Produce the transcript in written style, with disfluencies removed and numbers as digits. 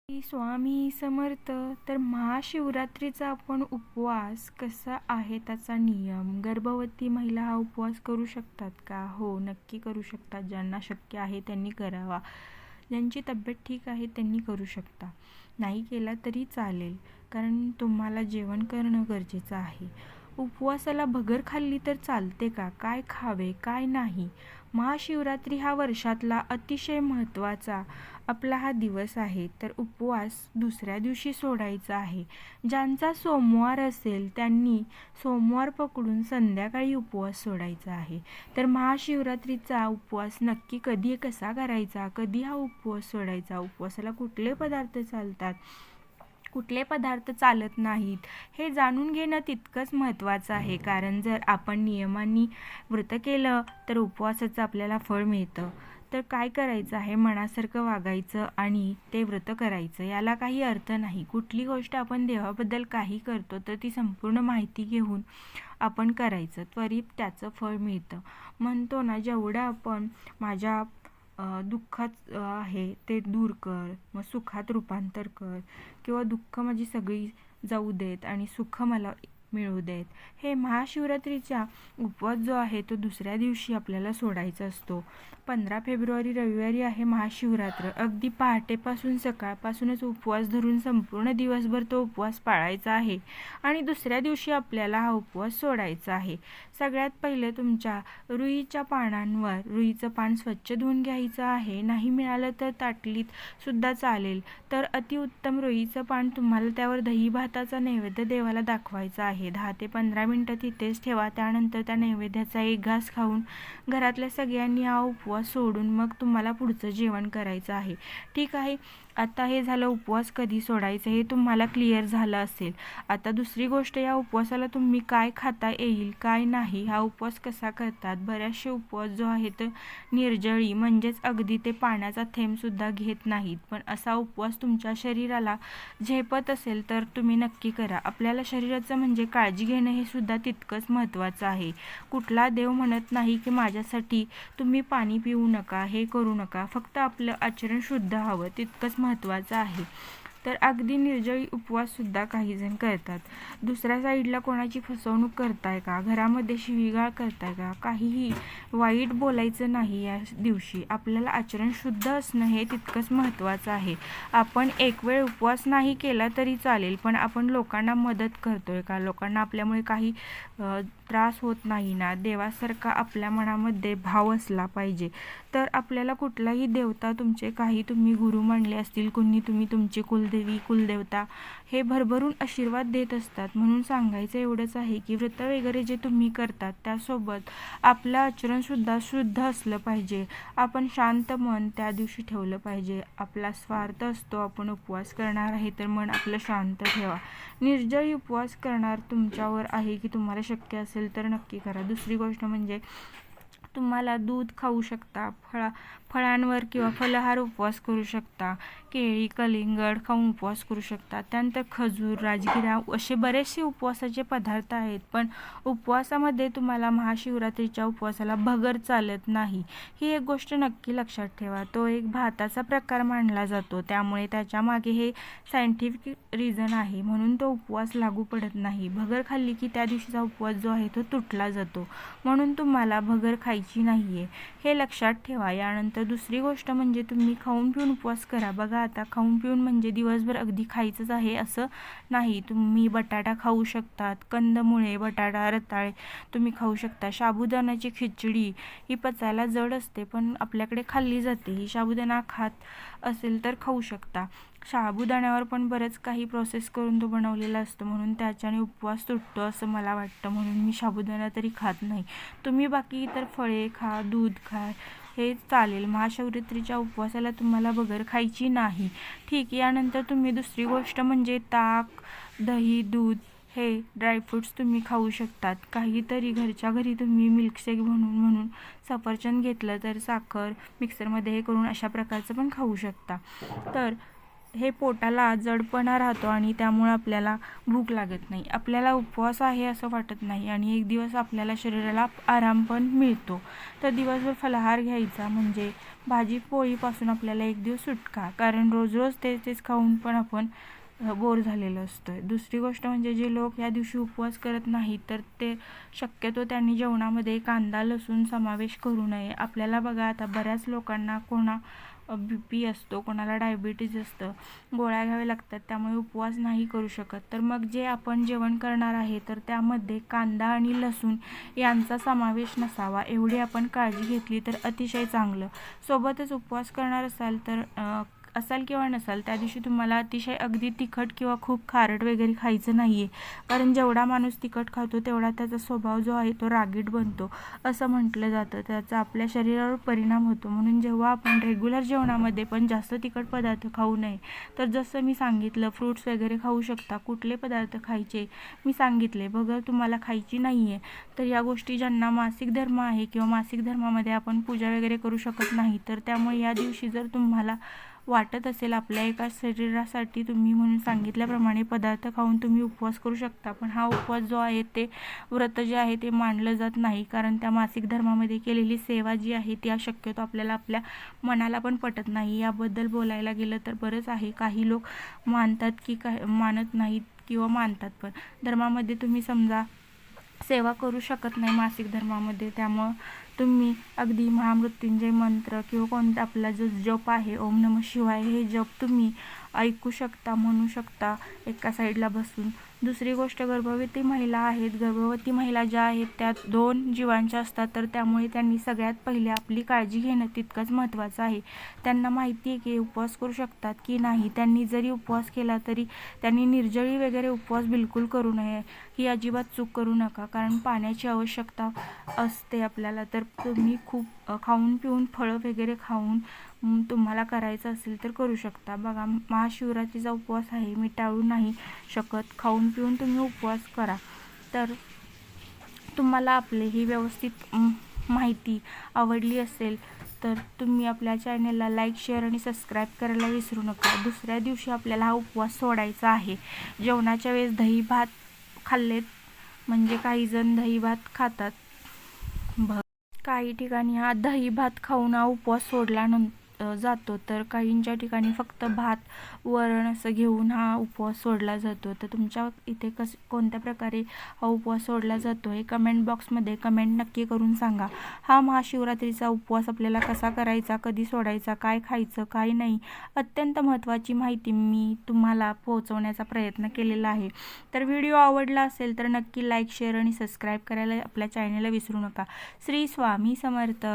स्वामी समर्थ. तर महाशिवरात्रीचा आपण उपवास कसा आहे त्याचा नियम, गर्भवती महिला हा उपवास करू शकतात का? हो, नक्की करू शकतात. ज्यांना शक्य आहे त्यांनी करावा. ज्यांची तब्येत ठीक आहे त्यांनी करू शकता. नाही केला तरी चालेल, कारण तुम्हाला जेवण करणं गरजेचं आहे. उपवासाला भगर खाल्ली तर चालते का? काय खावे काय नाही? महाशिवरात्री हा वर्षातला अतिशय महत्त्वाचा आपला हा दिवस आहे. तर उपवास दुसऱ्या दिवशी सोडायचा आहे. ज्यांचा सोमवार असेल त्यांनी सोमवार पकडून संध्याकाळी उपवास सोडायचा आहे. तर महाशिवरात्रीचा उपवास नक्की कधी कसा करायचा, कधी हा उपवास सोडायचा, उपवासाला कुठले पदार्थ चालतात, कुठले पदार्थ चालत नाहीत, हे जाणून घेणं तितकंच महत्त्वाचं आहे. कारण जर आपण नियमांनी व्रत केलं तर उपवासाचं आपल्याला फळ मिळतं. तर काय करायचं आहे, मनासारखं वागायचं आणि ते व्रत करायचं. याला काही अर्थ नाही. कुठली गोष्ट आपण देवाबद्दल काही करतो तर ती संपूर्ण माहिती घेऊन आपण करायचं, त्वरित त्याचं फळ मिळतं. म्हणतो ना, जेवढं आपण माझ्या दुःखात आहे ते दूर कर, मग सुखात रूपांतर कर, किंवा दुःख माझी सगळी जाऊ देत आणि सुख मला मिळू देत. हे महाशिवरात्रीचा उपवास जो आहे तो दुसऱ्या दिवशी आपल्याला सोडायचा असतो. 15 फेब्रुवारी रविवारी आहे महाशिवरात्र. अगदी पहाटेपासून सकाळपासूनच उपवास धरून संपूर्ण दिवसभर तो उपवास पाळायचा आहे आणि दुसऱ्या दिवशी आपल्याला हा उपवास सोडायचा आहे. सगळ्यात पहिले तुमच्या रुईच्या पानांवर रुईचं पान स्वच्छ धुवून घ्यायचं आहे. नाही मिळालं तर ताटलीत सुद्धा चालेल. तर अतिउत्तम रुईचं पान तुम्हाला त्यावर दही भाताचा नैवेद्य देवाला दाखवायचा आहे. 10 ते 15 मिनिटं तिथेच ठेवा. त्यानंतर त्या नैवेद्याचा एक घास खाऊन घरातल्या सगळ्यांनी हा उपवास सोडून मग तुम्हाला पुढचं जेवण करायचं आहे. ठीक आहे, आता हे झालं उपवास कधी सोडायचं हे तुम्हाला क्लिअर झालं असेल. आता दुसरी गोष्ट, या उपवासाला तुम्ही काय खाता येईल काय नाही, हा उपवास कसा करतात. बऱ्याचशे उपवास जो आहे तर निर्जळी म्हणजेच अगदी ते पाण्याचा थेंबसुद्धा घेत नाहीत. पण असा उपवास तुमच्या शरीराला झेपत असेल तर तुम्ही नक्की करा. आपल्याला शरीराचं म्हणजे काळजी घेणं हे सुद्धा तितकंच महत्त्वाचं आहे. कुठला देव म्हणत नाही की माझ्यासाठी तुम्ही पाणी पिऊ नका, हे करू नका. फक्त आपलं आचरण शुद्ध हवं, तितकंच महत्त्वाचं आहे. तर अगदी निर्जळी उपवाससुद्धा काही जण करतात. दुसऱ्या साईडला कोणाची फसवणूक करताय का, घरामध्ये शिवीगाळ करताय का, काहीही वाईट बोलायचं नाही. या दिवशी आपल्याला आचरण शुद्ध असणं हे तितकंच महत्त्वाचं आहे. आपण एक वेळ उपवास नाही केला तरी चालेल, पण आपण लोकांना मदत करतोय का, लोकांना आपल्यामुळे काही त्रास होत नाही ना, देवासारखा आपल्या मनामध्ये भाव असला पाहिजे. तर आपल्याला कुठलाही देवता, तुमचे काही तुम्ही गुरु मानले असतील, कोणी तुम्ही तुमचे कुलदेवी कुलदेवता हे भरभरून आशीर्वाद देत असतात. म्हणून सांगायचं एवढंच आहे की व्रत वगैरे जे तुम्ही करतात त्यासोबत आपलं आचरणसुद्धा शुद्ध असलं पाहिजे. आपण शांत मन त्या दिवशी ठेवलं पाहिजे. आपला स्वार्थ असतो, आपण उपवास करणार आहे तर मन आपलं शांत ठेवा. निर्जळी उपवास करणार तुमच्यावर आहे की तुम्हाला शक्य असेल तर नक्की करा. दुसरी गोष्ट म्हणजे तुम्हाला दूध खाऊ शकता, फळांवर किंवा फलाहार उपवास करू शकता, केळी कलिंगड खाऊन उपवास करू शकता. त्यानंतर खजूर, राजगिरा असे बरेचसे उपवासाचे पदार्थ आहेत. पण उपवासामध्ये तुम्हाला महाशिवरात्रीच्या उपवासाला भगर चालत नाही, ही एक गोष्ट नक्की लक्षात ठेवा. तो एक भाताचा प्रकार मानला जातो, त्यामुळे त्याच्या मागे हे सायंटिफिक रिझन आहे, म्हणून तो उपवास लागू पडत नाही. भगर खाल्ली की त्या दिवशीचा उपवास जो आहे तो तुटला जातो, म्हणून तुम्हाला भगर खायची नाहीये, हे लक्षात ठेवा. यानंतर दुसरी गोष्ट म्हणजे तुम्ही खाऊन पिऊन उपवास करा. बघा, आता खाऊन पिऊन म्हणजे दिवसभर अगदी खायचंच आहे असं नाही. तुम्ही बटाटा खाऊ शकतात, कंदमुळे, बटाटा, रताळे तुम्ही खाऊ शकता. साबुदाण्याची खिचडी ही पचायला जड असते पण आपल्याकडे खाल्ली जाते, ही साबुदाणा खात असेल तर खाऊ शकता. साबुदाण्यावर पण बरंच काही प्रोसेस करून तो बनवलेला असतो, म्हणून त्याच्याने उपवास तुटतो असं मला वाटतं, म्हणून मी साबुदाणा तरी खात नाही. तुम्ही बाकी इतर फळे खा, दूध खा, हे चालेल. महाशिवरात्रीच्या उपवासाला तुम्हाला भगर खायची नाही. ठीक, यानंतर तुम्ही दुसरी गोष्ट म्हणजे ताक, दही, दूध हे ड्रायफ्रूट्स तुम्ही खाऊ शकतात. काहीतरी घरच्या घरी तुम्ही मिल्कशेक म्हणून सफरचंद घेतलं तर साखर मिक्सरमध्ये हे करून अशा प्रकारचं पण खाऊ शकता. तर हे पोटाला जडपणा राहतो आणि त्यामुळे आपल्याला भूक लागत नाही, आपल्याला उपवास आहे असं वाटत नाही आणि एक दिवस आपल्याला शरीराला आराम पण मिळतो. तर दिवसभर फलाहार घ्यायचा म्हणजे भाजी पोळीपासून आपल्याला एक दिवस सुटका, कारण रोज रोज तेच खाऊन पण आपण बोर झालेलं असतं. दुसरी गोष्ट म्हणजे जे लोक या दिवशी उपवास करत नाहीत तर ते शक्यतो त्यांनी जेवणामध्ये कांदा लसूण समावेश करू नये. आपल्याला बघा आता बऱ्याच लोकांना BP असतो, कोणाला डायबिटीज असतं, गोळ्या घ्याव्या लागतात, त्यामुळे उपवास नाही करू शकत. तर मग जे आपण जेवण करणार आहे तर त्यामध्ये कांदा आणि लसूण यांचा समावेश नसावा, एवढी आपण काळजी घेतली तर अतिशय चांगलं. सोबतच उपवास करणार असाल किंवा नसाल त्या दिवशी तुम्हाला अतिशय अगदी तिखट किंवा खूप खारट वगैरे खायचं नाही आहे, कारण जेवढा माणूस तिखट खातो तेवढा त्याचा स्वभाव जो आहे तो रागीट बनतो असं म्हटलं जातं, त्याचा आपल्या शरीरावर परिणाम होतो. म्हणून जेव्हा आपण रेग्युलर जेवणामध्ये पण जास्त तिखट पदार्थ खाऊ नये. तर जसं मी सांगितलं फ्रूट्स वगैरे खाऊ शकता. कुठले पदार्थ खायचे मी सांगितले. बघा तुम्हाला खायची नाही आहे तर या गोष्टी ज्यांना मासिक धर्म आहे किंवा मासिक धर्मामध्ये आपण पूजा वगैरे करू शकत नाही, तर त्यामुळे या दिवशी जर तुम्हाला वाटत असेल आपल्या एका शरीरासाठी तुम्ही म्हणून सांगितल्याप्रमाणे पदार्थ खाऊन तुम्ही उपवास करू शकता. पण हा उपवास जो आहे ते व्रत जे आहे ते मानलं जात नाही, कारण त्या मासिक धर्मामध्ये केलेली सेवा जी आहे ती शक्यतो आपल्याला आपल्या मनाला पण पटत नाही. याबद्दल बोलायला गेलं तर बरंच आहे. काही लोक मानतात की मानत नाहीत किंवा मानतात, पण धर्मामध्ये तुम्ही समजा सेवा करू शकत नाही मासिक धर्मामध्ये, त्यामुळं तुम्ही अगदी महामृत्युंजय मंत्र किंवा कोणता आपला जो जप आहे ओम नमः शिवाय हे जप तुम्ही ऐकू शकता, म्हणू शकता एका साईडला बसून. दुसरी गोष्ट गर्भवती महिला आहेत, गर्भवती महिला ज्या आहेत त्या 2 जीवांच्या असतात, तर त्यामुळे त्यांनी सगळ्यात पहिले आपली काळजी घेणं तितकंच महत्त्वाचं आहे. त्यांना माहिती आहे की उपवास करू शकतात की नाही. त्यांनी जरी उपवास केला तरी त्यांनी निर्जळी वगैरे उपवास बिलकुल करू नये, ही अजिबात चूक करू नका, कारण पाण्याची आवश्यकता असते आपल्याला. तर तुम्ही खूप खाऊन पिऊन फळं वगैरे खाऊन तुम्हाला करायचं असेल तर करू शकता. बघा महाशिवरात्रीचा उपवास आहे, मी टाळू नाही शकत, खाऊन पिऊन तुम्ही उपवास करा. तर तुम्हाला आपली ही व्यवस्थित माहिती आवडली असेल तर तुम्ही आपल्या चॅनलला लाईक शेअर आणि सबस्क्राईब करायला विसरू नका. दुसऱ्या दिवशी आपल्याला हा उपवास सोडायचा आहे. जेवणाच्या वेळेस दही भात खाल्लेत म्हणजे काही जण दही भात खातात, काही ठिकाणी हा दही भात खाऊन हा उपवास सोडला जातो, तर काहींच्या ठिकाणी फक्त भात वरण असं घेऊन हा उपवास सोडला जातो. तर तुमच्या इथे कोणत्या प्रकारे हा उपवास सोडला जातो हे कमेंट बॉक्समध्ये कमेंट नक्की करून सांगा. हा महाशिवरात्रीचा उपवास आपल्याला कसा करायचा, कधी सोडायचा, काय खायचं काय नाही, अत्यंत महत्त्वाची माहिती मी तुम्हाला पोहोचवण्याचा प्रयत्न केलेला आहे. तर व्हिडिओ आवडला असेल तर नक्की लाईक शेअर आणि सबस्क्राईब करायला आपल्या चॅनलला विसरू नका. श्री स्वामी समर्थ.